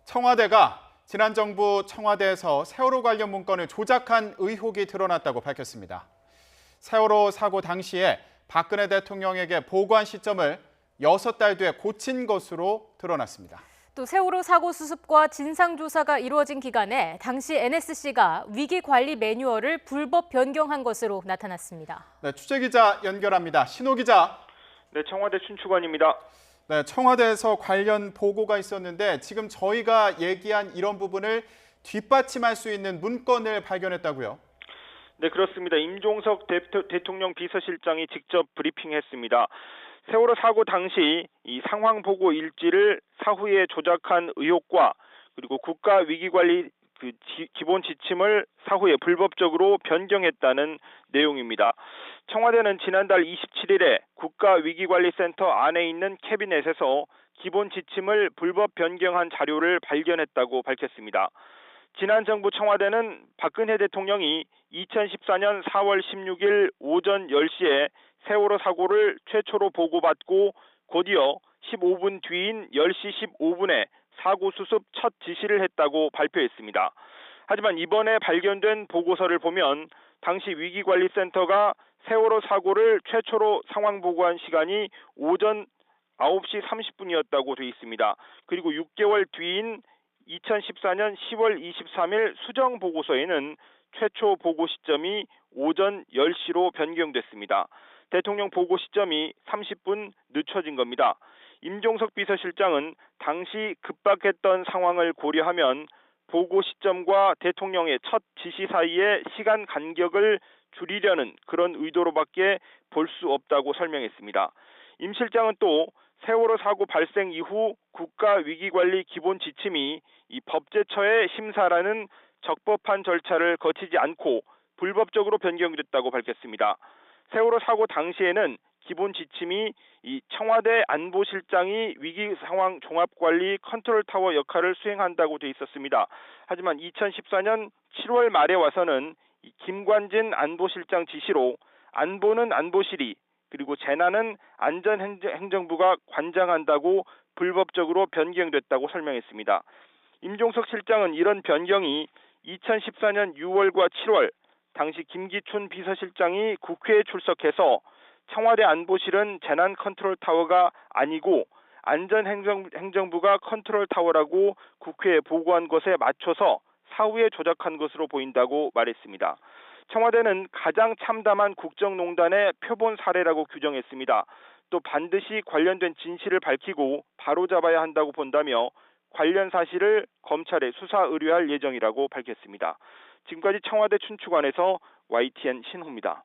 청와대가 지난 정부 청와대에서 세월호 관련 문건을 조작한 의혹이 드러났다고 밝혔습니다. 세월호 사고 당시에 박근혜 대통령에게 보고한 시점을 6달 뒤에 고친 것으로 드러났습니다. 또 세월호 사고 수습과 진상조사가 이루어진 기간에 당시 NSC가 위기관리 매뉴얼을 불법 변경한 것으로 나타났습니다. 네, 취재기자 연결합니다. 신호 기자. 네, 청와대 춘추관입니다. 네, 청와대에서 관련 보고가 있었는데 지금 저희가 얘기한 이런 부분을 뒷받침할 수 있는 문건을 발견했다고요? 네, 그렇습니다. 임종석 대통령 비서실장이 직접 브리핑했습니다. 세월호 사고 당시 이 상황 보고 일지를 사후에 조작한 의혹과 그리고 국가 위기관리 기본 지침을 사후에 불법적으로 변경했다는 내용입니다. 청와대는 지난달 27일에 국가위기관리센터 안에 있는 캐비넷에서 기본 지침을 불법 변경한 자료를 발견했다고 밝혔습니다. 지난 정부 청와대는 박근혜 대통령이 2014년 4월 16일 오전 10시에 세월호 사고를 최초로 보고받고 곧이어 15분 뒤인 10시 15분에 사고 수습 첫 지시를 했다고 발표했습니다. 하지만 이번에 발견된 보고서를 보면 당시 위기관리센터가 세월호 사고를 최초로 상황 보고한 시간이 오전 9시 30분이었다고 되어 있습니다. 그리고 6개월 뒤인 2014년 10월 23일 수정 보고서에는 최초 보고 시점이 오전 10시로 변경됐습니다. 대통령 보고 시점이 30분 늦춰진 겁니다. 임종석 비서실장은 당시 급박했던 상황을 고려하면 보고 시점과 대통령의 첫 지시 사이의 시간 간격을 줄이려는 그런 의도로밖에 볼 수 없다고 설명했습니다. 임 실장은 또 세월호 사고 발생 이후 국가위기관리 기본 지침이 이 법제처의 심사라는 적법한 절차를 거치지 않고 불법적으로 변경됐다고 밝혔습니다. 세월호 사고 당시에는 기본 지침이 이 청와대 안보실장이 위기 상황 종합관리 컨트롤타워 역할을 수행한다고 돼 있었습니다. 하지만 2014년 7월 말에 와서는 이 김관진 안보실장 지시로 안보는 안보실이 그리고 재난은 안전행정부가 관장한다고 불법적으로 변경됐다고 설명했습니다. 임종석 실장은 이런 변경이 2014년 6월과 7월 당시 김기춘 비서실장이 국회에 출석해서 청와대 안보실은 재난 컨트롤 타워가 아니고 안전행정부가 컨트롤 타워라고 국회에 보고한 것에 맞춰서 사후에 조작한 것으로 보인다고 말했습니다. 청와대는 가장 참담한 국정농단의 표본 사례라고 규정했습니다. 또 반드시 관련된 진실을 밝히고 바로잡아야 한다고 본다며 관련 사실을 검찰에 수사 의뢰할 예정이라고 밝혔습니다. 지금까지 청와대 춘추관에서 YTN 신호입니다.